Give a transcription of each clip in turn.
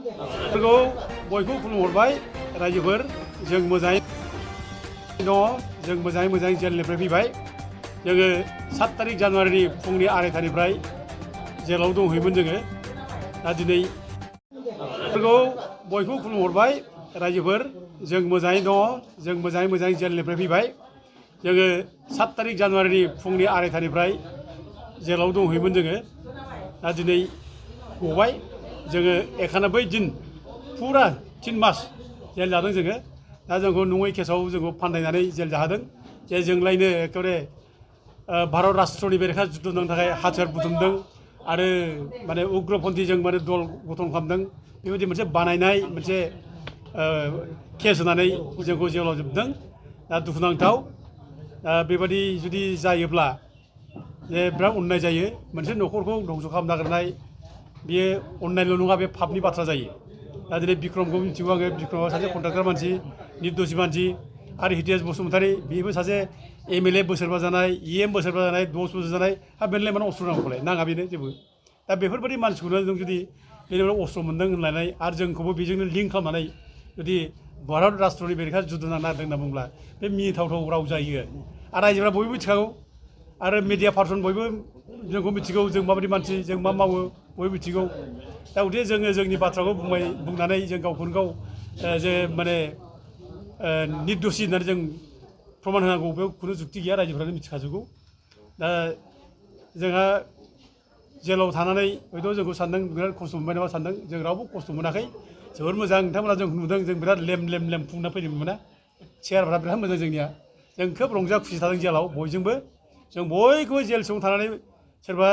फोरखौ बयखौ खुलुमहरबाय रायजोफोर जों मोजाङै दङ जों मोजाङै जेलनिफ्राय फैबाय जोङो 7 तारिख जानुवारिनि फुंनि 2:30निफ्राय जेलाव दंहैयोमोन जोङो दा दिनै फोरखौ बयखौ खुलुमहरबाय रायजोफोर जों मोजाङै दङ जों मोजाङै जेलनिफ्राय फैबाय जोङो 7 तारिख जानुवारिनि फुंनि 2:30निफ्राय जेलाव दंहैयोमोन जोङो दा दिनै गबाय जोङो 91 दिन फुरा 3 मास जेल जादों जोङो दा जोंखौ नङै केसाव जोंखौ फान्दायनानै जेल जाहोदों जे जोंलायनो एकेबारे भारत राष्ट्रनि बेरेखा जुद्ध नांनो थाखाय हाथियार बुथुमदों आरो माने उग्रपन्थीजों माने दल गठन खालामदों बेबायदि मोनसे बानायनाय मोनसे केस होनानै जोंखौ जेलाव जोबदों दा दुखुनांथाव बेबायदि जुदि जायोब्ला जे बिराद अननाय जायो मोनसे न'खरखौ धंस खालामनो नागिरनाय बेयो अननायल' नङा बे पापनि बाथ्रा जायो दा दिनै बिक्रमखौ मिथिगौ आङो बिक्रमआ सासे कन्ट्राक्टर मानसि निर्दोषि मानसि आरो हितेश बसुमतारी बेबो सासे MLA बोसोरबा जानाय EM बोसोरबा जानाय 10 बोसोर जानाय हा बेनलाय माने अस्त्र नांगौलाय नाङा बेनो जेबो दा बेफोरबायदि मानसिखौनो जों जुदि बेनिफ्राय अस्त्र मोन्दों होनलायनाय आरो जोंखौबो बेजोंनो लिंक खालामनानै जुदि भारत राष्ट्रनि बेरेखा जुद्ध नांनो नागिरदों होनना बुंब्ला बे मिनिथावथाव राव जायो आरो रायजोफ्रा बयबो मिथिखागौ आरो मिडिया पार्सन बयबो जोंखौ मिथिगौ जों माबायदि मानसि जों मा मावो बयबो मिथिगौ दा गथिखे जोङो जोंनि बाथ्राखौ बुंनानै जों गावखौनो गाव जे माने निर्दोषि होननानै जों प्रमान होनांगौ बेयाव खुनु जुक्ति गैया रायजोफ्रानो मिथिखाजोबगौ दा जोंहा जेलाव थानानै हयथ' जोंखौ सानदों बिराद खस्थ' मोनबाय नामा सानदों जों रावबो खस्थ' मोनाखै जोबोर मोजां नोंथांमोना जों नुदों जों बिराद लेम फुंना फैदोंमोन ना चेयारफ्रा बिराद मोजां जोंनिया जों खोब रंजा खुसि थादों जेलाव बयजोंबो जों बयखौबो जेल सिङाव थानानै सोरबा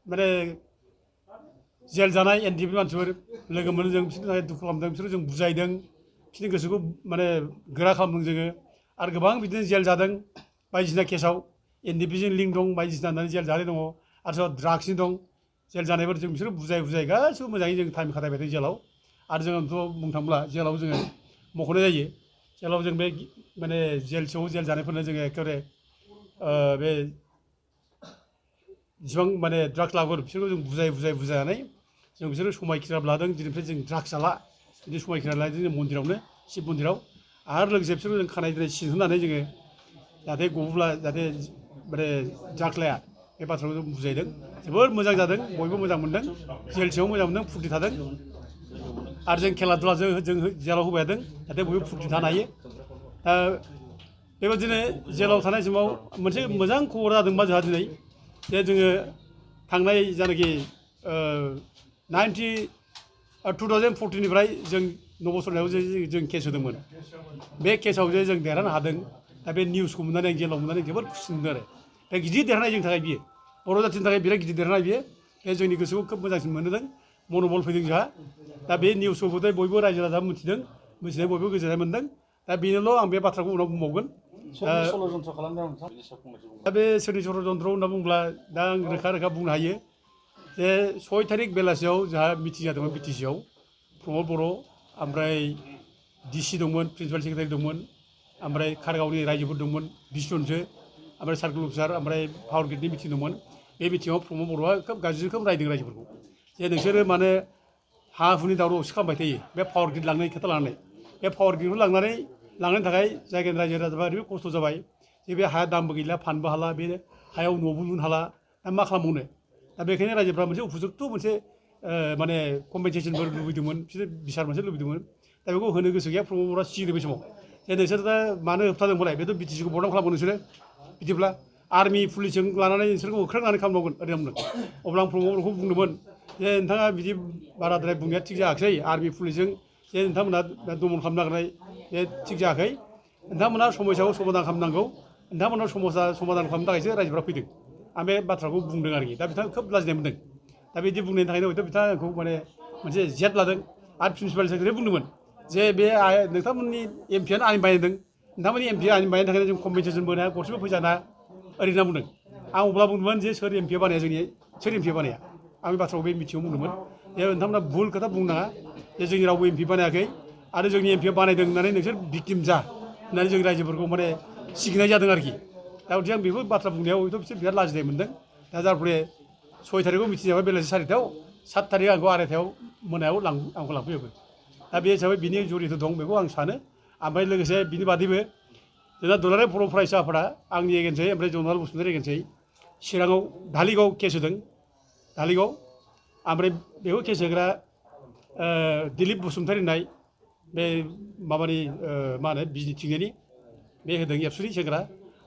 माने जेल जानाय NDP मानसिफोर लोगो मोनो जों बिसोरनि थाखाय दुखु खालामदों बिसोरखौ जों बुजायदों बिसोरनि गोसोखौ माने गोरा खालामदों जोङो आरो गोबां बिदिनो जेल जादों बायदिसिना केसाव NDPजों लिंक दं बायदिसिना होननानै जेल जानाय दङ आरो सोरबा ड्राग्सनि दं जेल जानायफोर जों बिसोरो बुजाय गासिबो मोजाङै जों टाइम खाथायबाय थादों जेलाव आरो जोंथ' बुंनो थांब्ला जेलाव जोङो मख'नाय जायो जेलाव जों बे माने जेल सिङाव जेल जानायफोरनो जोङो एखेबारे बे जेसेबां माने ड्राग्स लाग्रा बिसोरखौ जों बुजायनानै जों बिसोरो समायखिरा लादों दिनैनिफ्राय जों ड्राग्स जाला बिदि समायखिरा लादों जों मन्दिरावनो शिब मन्दिराव आरो लोगोसे बिसोरखौ जों खानाय दिनै सिन होनानै जोङो जाहाथे गबोब्ला जाहाथे माने जाख्लाया बे बाथ्राखौ जों बुजायदों जोबोर मोजां जादों बयबो मोजां मोनदों जेल सिङाव मोजां मोनदों फुर्ति थादों आरो जों खेला दुला जों जेलाव होबाय थादों जाहाथे बयबो फुर्ति थानो हायो दा बेबायदिनो जेलाव थानाय समाव मोनसे मोजां खबर जादोंबा जोंहा दिनै जे जोङो थांनाय जानाखि 2014निफ्राय जों नबसरनायाव जों केस होदोंमोन बे केसाव जे जों देरहानो हादों दा बे निउसखौ मोननानै आं जेलाव मोननानै जोबोद खुसि मोनदों आरो बे गिदिर देरहानाय जोंनि थाखाय बियो बर' जाथिनि थाखाय बिराद गिदिर देरहानाय बियो बे जोंनि गोसोखौ खोब मोजांसिन मोनदों मन'बल फैदों जोंहा दा बे निउसखौ बयबो रायजो राजा मिथिदों मिथिनाय बयबो गोजोननाय मोनदों दा बेनोल' आं बे बाथ्राखौ उनाव बुंबावगोन दा बे सोरनि षड़जन्त्र होनना बुंब्ला दा आं रोखा बुंनो हायो जे 6 तारिख बेलासियाव जोंहा मिटिं जादोंमोन BTCआव प्रमद बर' ओमफ्राय DC दंमोन प्रिन्सिपाल सेक्रेटारि दंमोन ओमफ्राय कारिगावनि रायजोफोर दंमोन 20 जनसो ओमफ्राय सार्कोल अफिसार ओमफ्राय पावार ग्रिडनि मिटिं दंमोन बे मिटिङाव प्रमद बर'आ खोब गाज्रि रोखोम रायदों रायजोफोरखौ जे नोंसोरो माने हा हुनि दावराव-दावसि खालामबाय थायो बे पावार ग्रिड लांनाय खोथा लानानै बे पावार ग्रिडखौ लांनायनि थाखाय जायगानि रायजो राजाफ्रा ओरैबायदि खस्थ' जाबाय जे बे हाया दामबो गैला फानबो हाला बे हायाव न'बो लुनो हाला दा मा खालामबावनो दा बेखायनो रायजोफ्रा मोनसे उपजुक्त मोनसे माने कम्पेनसेसनफोर लुबैदोंमोन बिसोर बिसार मोनसे लुबैदोंमोन दा बेखौ होनो गोसो गैया प्रमद बर'आ सिगिदों बे समाव जे नोंसोर दा मानो होबथादों बोलाय बेथ' BTCखौ बदनाम खालामो नोंसोरो बिदिब्ला आर्मि पुलिसजों लानानै नोंसोरखौ होख्रांनानै खालामनांगोन ओरै बुंदों अब्ला आं प्रमद बर'खौ बुंदोंमोन जे नोंथाङा बिदि बाराद्राय बुंनाया थिग जायाखिसै आर्मि पुलिसजों जे नोंथांमोना दमन खालामनो नागिरनाय बे थिग जायाखै नोंथांमोना समस्याखौ समाधान खालामनांगौ नोंथांमोना समाधान खालामनो थाखायसो रायजोफ्रा फैदों आं बे बाथ्राखौ बुंदों आरोखि दा बिथाङा खोब लाजिनाय मोनदों दा बिदि बुंनायनि थाखायनो हयथ' बिथाङा आंखौ माने मोनसे जेद लादों आरो प्रिन्सिपाल सेक्रेटारि बुंदोंमोन जे बे नोंथांमोननि MPआनो आयेन बानायदों नोंथांमोननि MPआ आयेन बानायनो थाखायनो जों कम्पेनसेसन होनो हाया गरसेबो फैसा होनो हाया ओरै होनना बुंदों आं अब्ला बुंदोंमोन जे सोर MPआ बानाया सोर MPआ बानाया आं बे बाथ्राखौ बे मिथिङाव बुंदोंमोन जे नोंथांमोना भुल खोथा बुंनो नाङा जे जोंनि रावबो MP बानायाखै आरो जोंनि MPआ बानायदों होननानै नोंसोर भिक्टिम जा होननानै जों रायजोफोरखौ माने सिगिनाय जादों आरोखि दा गथिखे आं बेफोर बाथ्रा बुंनायाव हयथ' बिसोर बिराद लाजिनाय मोनदों दा जारफले 6 तारिखआव मिटिं जाबाय बेलासि 4टायाव 7 थारिख आंखौ आरायथायाव मोनायाव आंखौ लांफैयोबो दा बे हिसाबै बिनि जरित दं बेखौ आं सानो ओमफ्राय लोगोसे बिनि बादैबो जोंना दुलाराय बर' फरायसा आफादा आंनि एगेन्सै ओमफ्राय जनाल बसुमतारी एगेन्सै चिराङाव धालिगाव केस होदों धालिगाव ओमफ्राय बेखौ केस होग्रा दिलीप बसुमतारी होननाय बे माबानि मा होनो बिजनि थिंजायनि बे होदों एबसुनि सेग्रा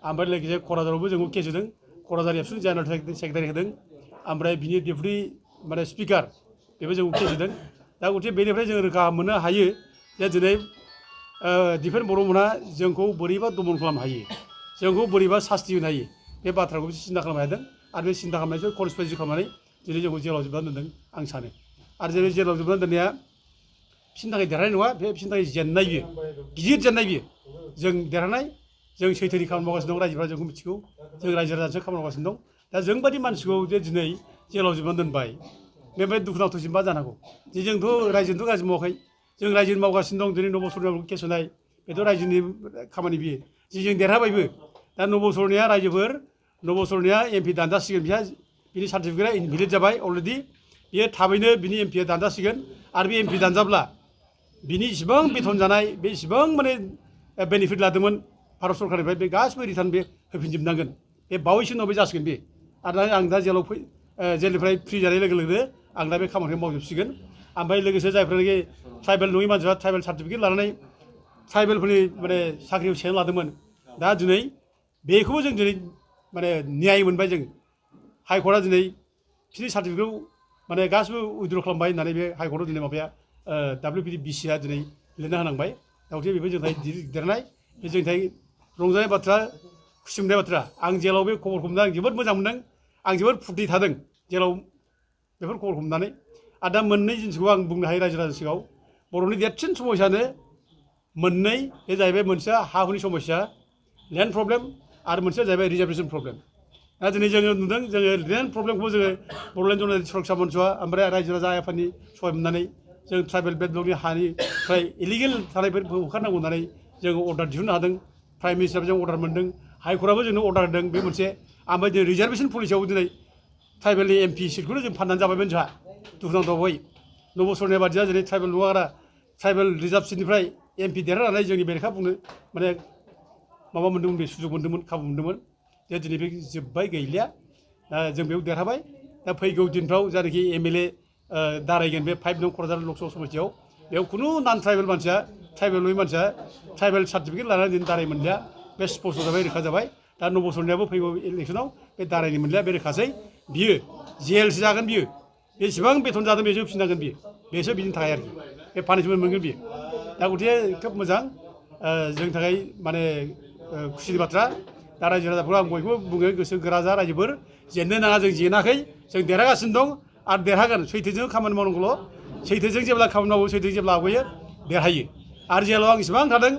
ओमफ्राय लोगोसे क'क्राझारावबो जोंखौ केस होदों क'क्राझार एबसुनि जेनेरेल सेक्रेटारि होदों ओमफ्राय बिनि डेपुटि माने स्पिकार बेबो जोंखौ केस होदों दा गथिखे बेनिफ्राय जों रोखा मोननो हायो जे दिनै दिफेन बर'मोनहा जोंखौ बोरैबा दमन खालामनो हायो जोंखौ बोरैबा सास्ति होनो हायो बे बाथ्राखौ सिन्था खालामनो हादों आरो बे सिन्था खालामनायजों कनस्पिरेसि खालामनानै दिनै जोंखौ जेलाव जोबनानै दोनदों आं सानो आरो जेरै जेलाव जोबनानै दोननाया बिसोरनि थाखाय देरहानाय नङा बे बिसोरनि थाखाय जेननाय बियो गिदिर जेननाय बियो जों देरहानाय जों सैथोनि खामानि मावगासिनो दं रायजोफ्रा जोंखौ मिथिगौ जों रायजो राजासो खामानि मावगासिनो दं दा जोंबादि मानसिखौ जे दिनै जेलाव जोबनानै दोनबाय बेनिफ्राय दुखुनांथावसिन मा जानांगौ जे जोंथ' रायजोथ' गाज्रि मावाखै जों रायजोनि मावगासिनो दं दिनै नबसरनायाव केस होनाय बेथ' रायजोनि खामानि बियो जे जों देरहाबायबो दा नबसरनाया रायजोफोर नबसरनाया एमपि दानजासिगोन बिहा बिनि सार्टिफिकेटआ इनभेलिड जाबाय अलरेडि बियो थाबैनो बिनि एमपिआ दानजासिगोन आरो बे एमपि दानजाब्ला बिनि इसिबां बेथन जानाय बे इसिबां माने बेनिफिट लादोंमोन भारत सरकारनिफ्राय बे गासिबो रिटार्न बे होफिनजोबनांगोन बे बावैसो उनाव बे जासिगोन बे आरो आं दा जेलाव जेलनिफ्राय फ्रि जानाय लोगो लोगो आं दा बे खामानिखौ मावजोबसिगोन ओमफ्राय लोगोसे जायफ्रानाखि ट्राइबेल नङि मानसिफ्रा ट्राइबेल सार्टिफिकेट लानानै ट्राइबेलफोरनि माने साख्रियाव सेना लादोंमोन दा दिनै बेखौबो जों दिनै माने न्याय मोनबाय जों हाइकर्टआ दिनै बिसोरनि सार्टिफिकेटखौ माने गासिबो उइद्र' खालामबाय होननानै बे हाइकर्टआव दिनै माबाया WPDBCआ दिनै लिरना होनांबाय दाउथे बेबो जोंनि थाखाय देरनाय बे जोंनि थाखाय रंजानाय बाथ्रा खुसि मोननाय बाथ्रा आं जेलाव बे खबरखौ मोनदों आं जोबोद मोजां मोनदों आं जोबोद फुर्ति थादों जेलाव बेफोर खबरखौ मोननानै आरो दा मोननै जिनिसखौ आं बुंनो हायो रायजो राजानि सिगाङाव बर'नि देरसिन समस्यानो मोननै बे जाहैबाय मोनसेया हा हुनि समस्या लेन्ड प्रब्लेम आरो मोनसेया जाहैबाय रिजार्भेसन प्रब्लेम दा दिनै जोङो नुदों जोङो लेन्ड प्रब्लेमखौबो जोङो बड'लेण्ड जनजाति सुरक्षा मन्चआ ओमफ्राय रायजो राजा आफादनि सहाय मोननानै जों ट्राइबेल बेल्ट ब्लकनि हानिफ्राय इलिगेल थानायफोरखौ होखारनांगौ होननानै जोङो अर्डार दिहुननो हादों प्राइम मिनिस्टारबो जों अर्डार मोनदों हाइकर्टआबो जोंनो अर्डार होदों बे मोनसे ओमफ्राय जों रिजार्भेसन पलिसियाव दिनै ट्राइबेलनि एमपि सिटखौनो जों फाननानै जाबायमोन जोंहा दुखुनांथावै नबसरनाय बादिया दिनै ट्राइबेल नङाग्रा ट्राइबेल रिजार्भ सिटनिफ्राय एमपि देरहानानै जोंनि बेरेखा बुंनो माने माबा मोन्दोंमोन बे सुजुग मोन्दोंमोन खाबु मोन्दोंमोन जे दिनै बे जोब्बाय गैलिया जों बेयाव देरहाबाय दा फैगौ दिनफ्राव जायनाखि MLA दारायगोन बे 5 नं क'क्राझार लकसभा समस्तियाव बेयाव खुनु नान ट्राइबेल मानसिया ट्राइबेल नङि मानसिया ट्राइबेल सार्टिफिकेट लानानै दिनै दाराय मोनलिया बे स्पष्ट जाबाय रोखा जाबाय दा नबसरनायाबो फैगौ इलेक्सनाव बे दारायनो मोनलिया बे रोखासै बियो जेलसो जागोन बियो बेसेबां बेथन जादों बेसो होफिननांगोन बियो बेसो बिनि थाखाय आरोखि बे पानिशमेन्ट मोनगोन बियो दा गथिखे खोब मोजां जोंनि थाखाय माने खुसिनि बाथ्रा दा रायजो राजाफोरखौ आं बयबो बुङो गोसो गोरा जा रायजोफोर जेननो नाङा जों जेनाखै जों देरहागासिनो दं आरो देरहागोन सैथोजों खामानि मावनांगौल' सैथोजों जेब्ला खामानि मावो सैथोजों जेब्ला आवगायो देरहायो आरो जेराव आं इसेबां थादों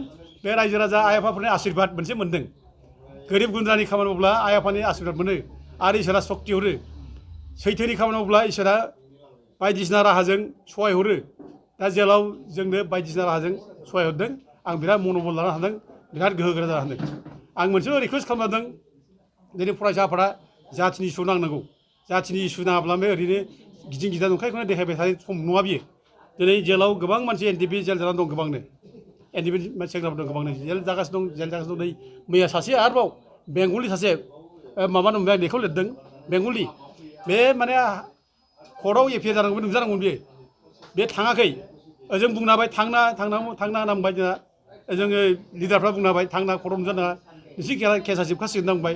बे रायजो राजा आइ आफाफोरनि आशीर्बाद मोनसे मोन्दों गोरिब गुन्द्रानि खामानि मावब्ला आइ आफानि आशीर्बाद मोनो आरो इसोरा सक्ति हरो सैथोनि खामानि मावब्ला इसोरा बायदिसिना राहाजों सहाय हरो दा जेलाव जोंनो बायदिसिना राहाजों सहाय हरदों आं बिराद मन'बल लानो हादों बिराद गोहोगोरा जानो हादों आं मोनसेल' रिकुवेस्ट खालामदों दिनै फरायसा आफादा जाथिनि इसु नांनांगौ जाथिनि इसु नाङाब्ला बे ओरैनो गिदिं गिदा नंखायखौनो देखायबाय थानाय सम नङा बियो दिनै जेलाव गोबां मानसि NDP जेल जानानै दं गोबांनो NDP सेंग्राफोर दं गोबांनो जेल जागासिनो दं नै मैया सासे आरोबाव बेंगलि सासे माबा नंबाय आं बेखौ लिरदों बेंगलि बे माने कर्टआव FIR जानांगौमोन नुजानांगौमोन बे थाङाखै ओजों बुंनो हाबाय थांना होनना बुंबाय जोंहा जोङो लिडारफ्रा बुंनो हाबाय थांना कर्टआव नुजानाङा नोंसोर केसा जोबखासिगोन होनना बुंबाय